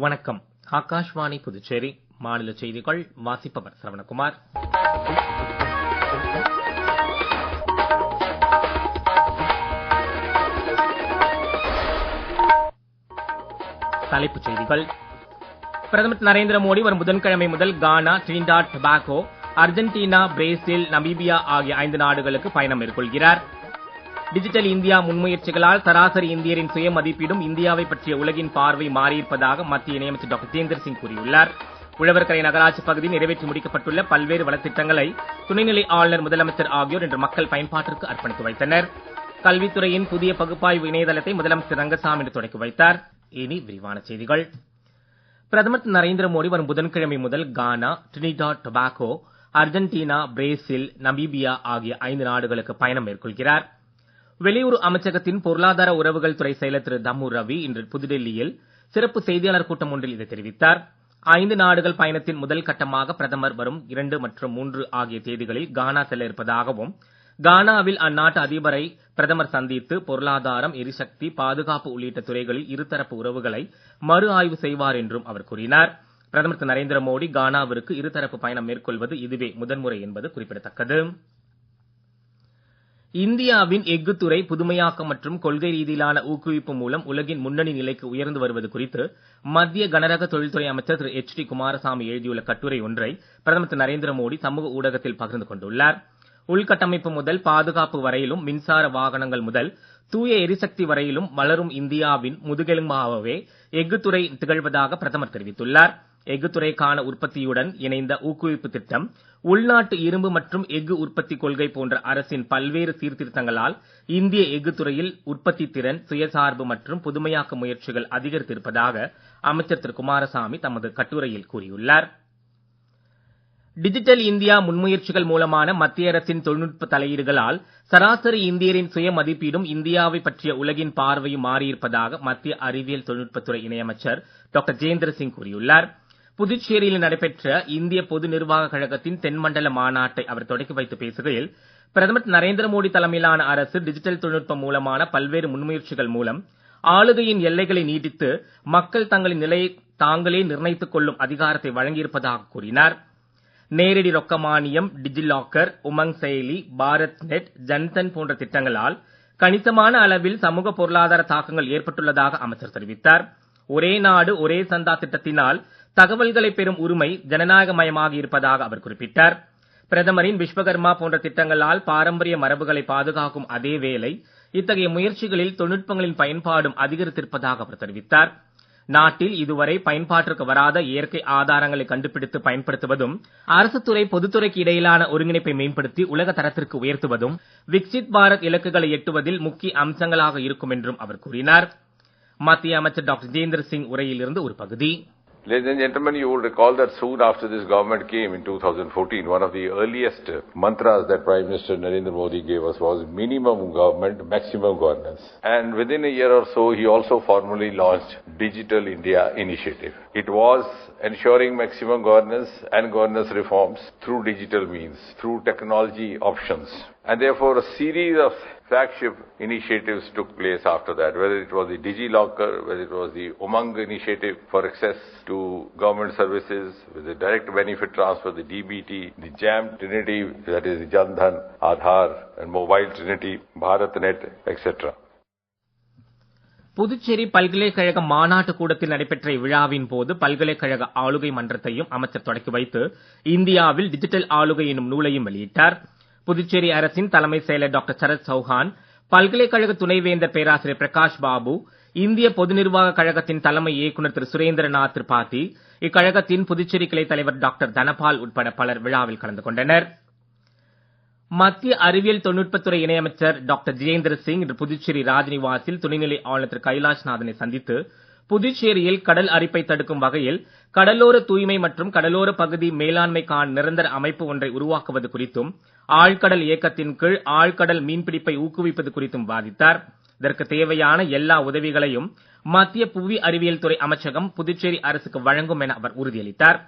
வணக்கம். ஆகாஷ்வாணி புதுச்சேரி மாநில செய்திகள் வாசிப்பவர் சரவணகுமார். தலைப்புச் செய்திகள். பிரதமர் நரேந்திர மோடி வரும் புதன்கிழமை முதல் Ghana, Trinidad Tobago, Argentina, Brazil, Namibia ஆகிய 5 நாடுகளுக்கு பயணம் மேற்கொள்கிறார். டிஜிட்டல் இந்தியா முன்முயற்சிகளால் சராசரி இந்தியரின் சுய மதிப்பீடும் இந்தியாவை பற்றிய உலகின் பார்வை மாறியிருப்பதாக மத்திய இணையமைச்சர் டாக்டர் ஜிதேந்திர சிங் கூறியுள்ளார். உழவர்கரை நகராட்சி பகுதியில் நிறைவேற்றி முடிக்கப்பட்டுள்ள பல்வேறு வளத்திட்டங்களை துணைநிலை ஆளுநர், முதலமைச்சர் ஆகியோர் இன்று மக்கள் பயன்பாட்டிற்கு அர்ப்பணித்து வைத்தனர். கல்வித்துறையின் புதிய பகுப்பாய்வு இணையதளத்தை முதலமைச்சர் ரங்கசாமி இன்று தொடக்கி வைத்தார். இனி விரிவான செய்திகள். பிரதமர் நரேந்திர மோடி வரும் புதன்கிழமை முதல் Ghana, Trinidad Tobago, Argentina, Brazil, Namibia ஆகிய 5 நாடுகளுக்கு பயணம் மேற்கொள்கிறார். வெளியுறவு அமைச்சகத்தின் பொருளாதார உறவுகள் துறை செயலர் திரு தம்மு ரவி இன்று புதுடெல்லியில் சிறப்பு செய்தியாளர் கூட்டம் ஒன்றில் இதை தெரிவித்தார். 5 நாடுகள் பயணத்தின் முதல் கட்டமாக பிரதமர் வரும் 2 மற்றும் 3 ஆகிய தேதிகளில் கானா செல்ல இருப்பதாகவும், கானாவில் அந்நாட்டு அதிபரை பிரதமர் சந்தித்து பொருளாதாரம், எரிசக்தி, பாதுகாப்பு உள்ளிட்ட துறைகளில் இருதரப்பு உறவுகளை மறு ஆய்வு செய்வார் என்றும் அவர் கூறினார். பிரதமர் திரு நரேந்திர மோடி கானாவிற்கு இருதரப்பு பயணம் மேற்கொள்வது இதுவே முதன்முறை என்பது குறிப்பிடத்தக்கது. இந்தியாவின் எஃகு துறை புதுமையாக்கம் மற்றும் கொள்கை ரீதியிலான ஊக்குவிப்பு மூலம் உலகின் முன்னணி நிலைக்கு உயர்ந்து வருவது குறித்து மத்திய கனரக தொழில்துறை அமைச்சர் திரு எச் டி குமாரசாமி எழுதியுள்ள கட்டுரை ஒன்றை பிரதமர் திரு நரேந்திர மோடி சமூக ஊடகத்தில் பகிர்ந்து கொண்டுள்ளார். உள்கட்டமைப்பு முதல் பாதுகாப்பு வரையிலும், மின்சார வாகனங்கள் முதல் தூய எரிசக்தி வரையிலும் வளரும் இந்தியாவின் முதுகெலும்பாகவே எஃகு துறை திகழ்வதாக பிரதமர் தெரிவித்துள்ளார். எஃகு துறைக்கான உற்பத்தியுடன் இணைந்த ஊக்குவிப்பு திட்டம், உள்நாட்டு இரும்பு மற்றும் எஃகு உற்பத்தி கொள்கை போன்ற அரசின் பல்வேறு சீர்திருத்தங்களால் இந்திய எஃகு துறையில் உற்பத்தி திறன், சுயசார்பு மற்றும் புதுமையாக்க முயற்சிகள் அதிகரித்திருப்பதாக அமைச்சர் திரு குமாரசாமி தமது கட்டுரையில் கூறியுள்ளார். டிஜிட்டல் இந்தியா முன்முயற்சிகள் மூலமான மத்திய அரசின் தொழில்நுட்ப தலையீடுகளால் சராசரி இந்தியரின் சுய மதிப்பீடும் இந்தியாவை பற்றிய உலகின் பார்வையும் மாறியிருப்பதாக மத்திய அறிவியல் தொழில்நுட்பத்துறை இணையமைச்சர் டாக்டர் ஜிதேந்திர சிங் கூறியுள்ளார். புதுச்சேரியில் நடைபெற்ற இந்திய பொது நிர்வாக கழகத்தின் தென்மண்டல மாநாட்டை அவர் தொடக்கி வைத்து பேசுகையில், பிரதமர் நரேந்திர மோடி தலைமையிலான அரசு டிஜிட்டல் தொழில்நுட்பம் மூலமான பல்வேறு முன்முயற்சிகள் மூலம் ஆளுகையின் எல்லைகளை நீட்டித்து மக்கள் தங்களின் நிலையை தாங்களே நிர்ணயித்துக் கொள்ளும் அதிகாரத்தை வழங்கியிருப்பதாக கூறினார். நேரடி ரொக்க மானியம், டிஜிலாக்கர், உமங் செயலி, பாரத் நெட், ஜன்தன் போன்ற திட்டங்களால் கணிசமான அளவில் சமூக பொருளாதார தாக்கங்கள் ஏற்பட்டுள்ளதாக அமைச்சர் தெரிவித்தார். ஒரே நாடு ஒரே சந்தா திட்டத்தினால் தகவல்களை பெறும் உரிமை ஜனநாயகமயமாகி இருப்பதாக அவர் குறிப்பிட்டார். பிரதமரின் விஸ்வகர்மா போன்ற திட்டங்களால் பாரம்பரிய மரபுகளை பாதுகாக்கும் அதே வேளை இத்தகைய முயற்சிகளில் தொழில்நுட்பங்களின் பயன்பாடும் அதிகரித்திருப்பதாக அவர் தெரிவித்தார். நாட்டில் இதுவரை பயன்பாட்டிற்கு வராத இயற்கை ஆதாரங்களை கண்டுபிடித்து பயன்படுத்துவதும், அரசு துறை பொதுத்துறைக்கு இடையிலான ஒருங்கிணைப்பை மேம்படுத்தி உலக தரத்திற்கு உயர்த்துவதும் விக்சித் பாரத் இலக்குகளை எட்டுவதில் முக்கிய அம்சங்களாக இருக்கும் என்றும் அவர் கூறினார். மத்திய அமைச்சர் டாக்டர் ஜிதேந்திர சிங் உரையிலிருந்து ஒரு பகுதி. Ladies and gentlemen, you will recall that soon after this government came in 2014, one of the earliest mantras that Prime Minister Narendra Modi gave us was minimum government, maximum governance. And within a year or so, he also formally launched Digital India Initiative. It was ensuring maximum governance and governance reforms through digital means, through technology options. And therefore, a series of flagship initiatives took place after that, whether it was the DigiLocker, whether it was the Umang initiative for access to government services, with the direct benefit transfer, the DBT, the JAM Trinity, that is the Jan Dhan, Aadhaar, and Mobile Trinity, BharatNet, etc. Puducherry பல்கலைக்கழக மாநாட்டு கூடத்தில் நடைபெற்ற இவ்விழாவின் போது பல்கலைக்கழக ஆளுகை மன்றத்தையும் அமைச்சர் தொடக்கி வைத்து இந்தியாவில் டிஜிட்டல் ஆளுகை என்னும் நூலையும் வெளியிட்டார். புதுச்சேரி அரசின் தலைமை செயலர் டாக்டர் சரத் சௌஹான், பல்கலைக்கழக துணைவேந்தர் பேராசிரியர் பிரகாஷ் பாபு, இந்திய பொது நிர்வாக கழகத்தின் தலைமை இயக்குநர் திரு சுரேந்திரநாத் திரிபாதி, இக்கழகத்தின் புதுச்சேரி கிளை தலைவர் டாக்டர் தனபால் உட்பட பலர் விழாவில் கலந்து கொண்டனர். மத்திய அறிவியல் தொழில்நுட்பத்துறை இணையமைச்சர் டாக்டர் ஜிதேந்திர சிங் இன்று புதுச்சேரி ராஜ்நிவாசில் துணைநிலை ஆளுநர் திரு கைலாஷ்நாதனை சந்தித்து புதுச்சேரியில் கடல் அரிப்பை தடுக்கும் வகையில் கடலோர தூய்மை மற்றும் கடலோர பகுதி மேலாண்மைக்கான நிரந்தர அமைப்பு ஒன்றை உருவாக்குவது குறித்தும், ஆழ்கடல் இயக்கத்தின் கீழ் ஆழ்கடல் மீன்பிடிப்பை ஊக்குவிப்பது குறித்தும் விவாதித்தார். இதற்கு தேவையான எல்லா உதவிகளையும் மத்திய புவி அறிவியல் துறை அமைச்சகம் புதுச்சேரி அரசுக்கு வழங்கும் என அவர் உறுதியளித்தார்.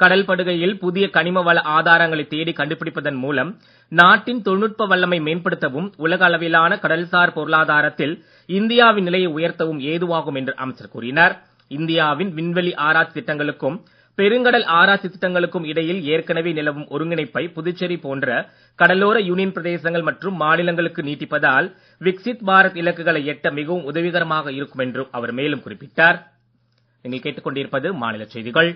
கடல் படுகையில் புதிய கனிம வள ஆதாரங்களை தேடி கண்டுபிடிப்பதன் மூலம் நாட்டின் தொழில்நுட்ப வல்லமை மேம்படுத்தவும் உலக அளவிலான கடல்சார் பொருளாதாரத்தில் இந்தியாவின் நிலையை உயர்த்தவும் ஏதுவாகும் என்று அமைச்சர் கூறினார். இந்தியாவின் விண்வெளி ஆராய்ச்சி திட்டங்களுக்கும் பெருங்கடல் ஆராய்ச்சி திட்டங்களுக்கும் இடையில் ஏற்கனவே நிலவும் ஒருங்கிணைப்பை புதுச்சேரி போன்ற கடலோர யூனியன் பிரதேசங்கள் மற்றும் மாநிலங்களுக்கு நீட்டிப்பதால் விக்சித் பாரத் இலக்குகளை எட்ட மிகவும் உதவிகரமாக இருக்கும் என்றும் அவர் மேலும் குறிப்பிட்டார். நீங்கள் கேட்டுக்கொண்டிருப்பது மாநில செய்திகள்.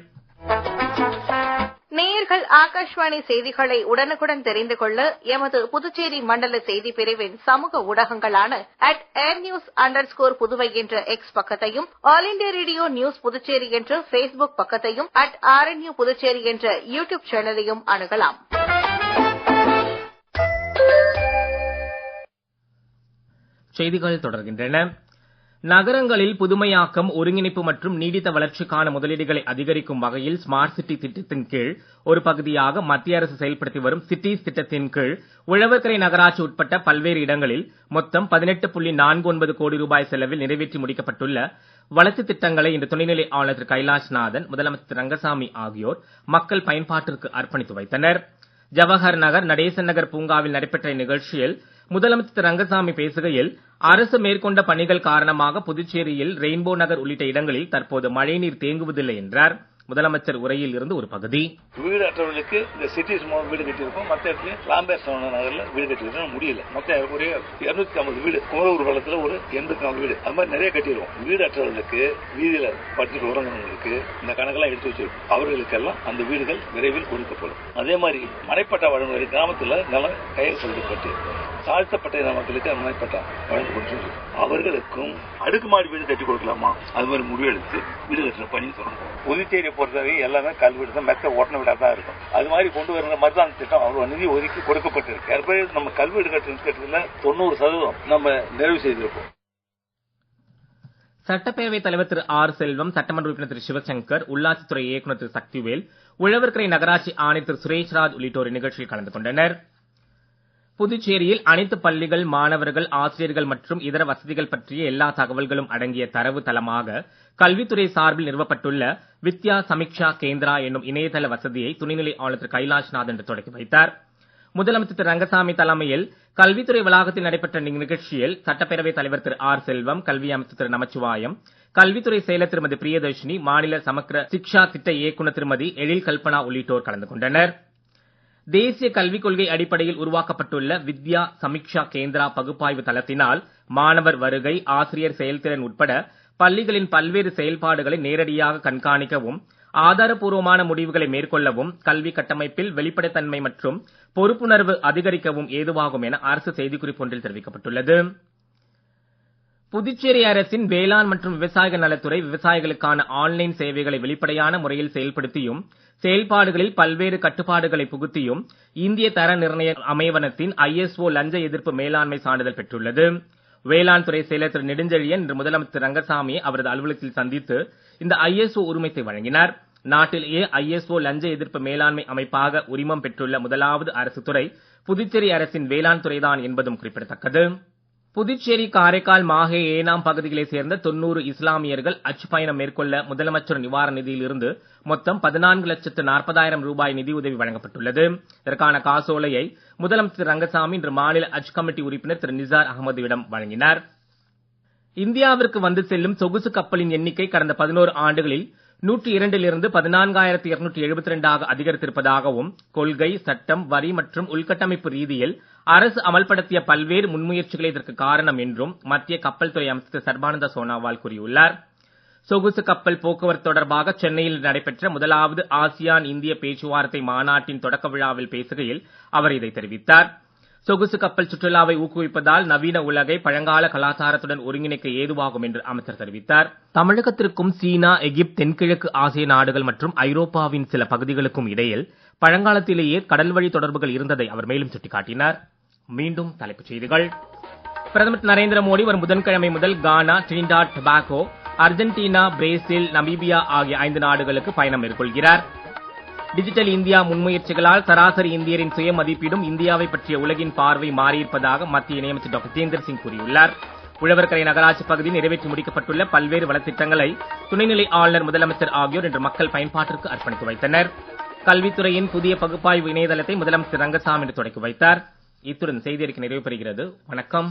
நேயர்கள் ஆகாஷ்வாணி செய்திகளை உடனுக்குடன் தெரிந்து கொள்ள எமது புதுச்சேரி மண்டல செய்தி பிரிவின் சமூக ஊடகங்களான @airnews_புதுவை என்ற எக்ஸ் பக்கத்தையும், all India radio news Puducherry என்ற Facebook பக்கத்தையும், @RNU புதுச்சேரி என்ற யூடியூப் சேனலையும் அணுகலாம். செய்திகள் தொடர்கின்றன. நகரங்களில் புதுமையாக்கம், ஒருங்கிணைப்பு மற்றும் நீடித்த வளர்ச்சிக்கான முதலீடுகளை அதிகரிக்கும் வகையில் ஸ்மார்ட் சிட்டி திட்டத்தின் கீழ் ஒரு பகுதியாக மத்திய அரசு செயல்படுத்தி வரும் சிட்டிஸ் திட்டத்தின் கீழ் உழவர்கரை நகராட்சி உட்பட்ட பல்வேறு இடங்களில் மொத்தம் 18.49 கோடி ரூபாய் செலவில் நிறைவேற்றி முடிக்கப்பட்டுள்ள வளர்ச்சித் திட்டங்களை இன்று துணைநிலை ஆளுநர் திரு கைலாஷ்நாதன், முதலமைச்சர் திரு ரங்கசாமி ஆகியோர் மக்கள் பயன்பாட்டிற்கு அர்ப்பணித்து வைத்தனர். ஜவஹர் நகர், நடேசன் நகர் பூங்காவில் நடைபெற்ற இந்நிகழ்ச்சியில் முதலமைச்சர் திரு ரங்கசாமி பேசுகையில், அரசு மேற்கொண்ட பணிகள் காரணமாக புதுச்சேரியில் ரெயின்போ நகர் உள்ளிட்ட இடங்களில் தற்போது மழைநீர் தேங்குவதில்லை என்றார். முதலமைச்சர் உரையில் இருந்து ஒரு பகுதி. வீடு அற்றவர்களுக்கு இந்த சிட்டிஸ் வீடு கட்டியிருக்கோம், மற்ற இடத்துல லாம்பேர் நகர்ல வீடு கட்டிருக்க முடியல. மொத்த ஒரு 250 வீடு, குமரூர் வளத்துல ஒரு 84 வீடு, அது மாதிரி நிறைய கட்டிடுவோம். வீடு அற்றவர்களுக்கு, வீதியில படுத்துட்டு உறங்குறவங்களுக்கு இந்த கணக்கெல்லாம் எடுத்து வச்சிருக்கோம். அவர்களுக்கெல்லாம் அந்த வீடுகள் விரைவில் கொடுக்கப்படும். அதே மாதிரி மனைப்பட்டா வழங்குவது கிராமத்துல நிலம் கையில் சொல்லப்பட்டு தாழ்த்தப்பட்ட மக்களுக்கு மனைப்பட்டா வழங்க கொடுத்து அவர்களுக்கும் அடுக்குமாடி வீடு கட்டி கொடுக்கலாமா, அது மாதிரி முடிவெடுத்து வீடு கட்டுற பணி சொல்லணும். புதுச்சேரியை பொறுத்தவரை எல்லாமே கல்வீடு தான், மெத்த ஓட்டன வீடாக தான் இருக்கும். அது மாதிரி கொண்டு வருகிற மாதிரி தான் திட்டம் அவ்வளவு நிதி ஒதுக்கி கொடுக்கப்பட்டிருக்கு. ஏற்கனவே நம்ம கல்வீடு கட்டுறதுல 90% நம்ம நிறைவு செய்திருப்போம். சட்டப்பேரவைத் தலைவர் திரு ஆர் செல்வம், சட்டமன்ற உறுப்பினர் திரு சிவசங்கர், உள்ளாட்சித்துறை இயக்குநர் திரு சக்திவேல், உழவர்கரை நகராட்சி ஆணையர் திரு சுரேஷ்ராஜ் உள்ளிட்டோர் இந்நிகழ்ச்சியில் கலந்து கொண்டனர். புதுச்சேரியில் அனைத்து பள்ளிகள், மாணவர்கள், ஆசிரியர்கள் மற்றும் இதர வசதிகள் பற்றிய எல்லா தகவல்களும் அடங்கிய தரவு தளமாக கல்வித்துறை சார்பில் நிறுவப்பட்டுள்ள வித்யா சமீக்ஷா கேந்திரா என்னும் இணையதள வசதியை துணைநிலை ஆளுநர் திரு கைலாஷ்நாதன் இன்று தொடங்கி வைத்தார். முதலமைச்சர் திரு ரங்கசாமி தலைமையில் கல்வித்துறை வளாகத்தில் நடைபெற்ற நிகழ்ச்சியில் சட்டப்பேரவைத் தலைவர் திரு ஆர் செல்வம், கல்வி அமைச்சர் திரு நமச்சிவாயம், கல்வித்துறை செயலர் திருமதி பிரியதர்ஷினி, மாநில சமக்கிர சிக்ஷா திட்ட இயக்குநர் திருமதி எழில் கல்பனா உள்ளிட்டோர் கலந்து கொண்டனர். தேசிய கல்விக் கொள்கை அடிப்படையில் உருவாக்கப்பட்டுள்ள வித்யா சமீக்ஷா கேந்திரா பகுப்பாய்வு தளத்தினால் மாணவர் வருகை, ஆசிரியர் செயல்திறன் உட்பட பள்ளிகளின் பல்வேறு செயல்பாடுகளை நேரடியாக கண்காணிக்கவும், ஆதாரப்பூர்வமான முடிவுகளை மேற்கொள்ளவும், கல்வி கட்டமைப்பில் வெளிப்படைத்தன்மை மற்றும் பொறுப்புணர்வு அதிகரிக்கவும் ஏதுவாகும் என அரசு செய்திக்குறிப்பு ஒன்றில் தெரிவிக்கப்பட்டுள்ளது. புதுச்சேரி அரசின் வேளாண் மற்றும் விவசாயிகள் நலத்துறை விவசாயிகளுக்கான ஆன்லைன் சேவைகளை வெளிப்படையான முறையில் செயல்படுத்தியும், செயல்பாடுகளில் பல்வேறு கட்டுப்பாடுகளை புகுத்தியும் இந்திய தர நிர்ணய அமைவனத்தின் ISO லஞ்ச எதிர்ப்பு மேலாண்மை சான்றிதழ் பெற்றுள்ளது. வேளாண் துறை செயலர் திரு நெடுஞ்செழியன் இன்று முதலமைச்சர் ரங்கசாமியை அவரது அலுவலகத்தில் சந்தித்து இந்த ISO உரிமத்தை வழங்கினார். நாட்டிலேயே ISO லஞ்ச எதிர்ப்பு மேலாண்மை அமைப்பாக உரிமம் பெற்றுள்ள முதலாவது அரசு துறை புதுச்சேரி அரசின் வேளாண் துறைதான் என்பதும் குறிப்பிடத்தக்கது. புதுச்சேரி, காரைக்கால், மாஹே, ஏனாம் பகுதிகளைச் சேர்ந்த 90 இஸ்லாமியர்கள் அச்சு பயணம் மேற்கொள்ள முதலமைச்சர் நிவாரண நிதியில் இருந்து மொத்தம் 14,40,000 ரூபாய் நிதியுதவி வழங்கப்பட்டுள்ளது. இதற்கான காசோலையை முதலமைச்சர் ரங்கசாமி இன்று மாநில ஹஜ் கமிட்டி உறுப்பினர் திரு நிசார் அகமதுவிடம் வழங்கினார். இந்தியாவிற்கு வந்து செல்லும் சொகுசு கப்பலின் எண்ணிக்கை கடந்த 11 ஆண்டுகளில் 102 14,272 அதிகரித்திருப்பதாகவும், கொள்கை, சட்டம், வரி மற்றும் உள்கட்டமைப்பு ரீதியில் அரசு அமல்படுத்திய பல்வேறு முன்முயற்சிகளே இதற்கு காரணம் என்றும் மத்திய கப்பல் துறை அமைச்சர் சர்பானந்த சோனாவால் கூறியுள்ளார். சொகுசு கப்பல் போக்குவரத்து தொடர்பாக சென்னையில் நடைபெற்ற முதலாவது ஆசியான் இந்திய பேச்சுவார்த்தை மாநாட்டின் தொடக்க விழாவில் பேசுகையில் அவர் இதை தெரிவித்தார். சொகுசு கப்பல் சுற்றுலாவை ஊக்குவிப்பதால் நவீன உலகை பழங்கால கலாச்சாரத்துடன் ஒருங்கிணைக்க ஏதுவாகும் என்று அமைச்சர் தெரிவித்தார். தமிழகத்திற்கும் சீனா, எகிப்து, தென்கிழக்கு ஆசிய நாடுகள் மற்றும் ஐரோப்பாவின் சில பகுதிகளுக்கும் இடையில் பழங்காலத்திலேயே கடல்வழி தொடர்புகள் இருந்ததை அவர் மேலும் சுட்டிக்காட்டினார். மீண்டும் தலைப்புச் செய்திகள். பிரதமர் நரேந்திர மோடி வரும் புதன்கிழமை முதல் Ghana, Trinidad Tobago, Argentina, Brazil, Namibia ஆகிய 5 நாடுகளுக்கு பயணம் மேற்கொள்கிறார். டிஜிட்டல் இந்தியா முன்முயற்சிகளால் சராசரி இந்தியரின் சுய மதிப்பீடும் இந்தியாவை பற்றிய உலகின் பார்வை மாறியிருப்பதாக மத்திய இணையமைச்சர் டாக்டர் ஜிதேந்திர சிங் கூறியுள்ளார். உழவர்கரை நகராட்சி பகுதியில் நிறைவேற்றி முடிக்கப்பட்டுள்ள பல்வேறு வளத்திட்டங்களை துணைநிலை ஆளுநர், முதலமைச்சர் ஆகியோர் இன்று மக்கள் பயன்பாட்டிற்கு அர்ப்பணித்து வைத்தனர். கல்வித்துறையின் புதிய பகுப்பாய்வு இணையதளத்தை முதலமைச்சர் ரங்கசாமி இன்று தொடக்கி வைத்தார். இத்துடன் செய்தியறிக்கை நிறைவு பெறுகிறது. வணக்கம்.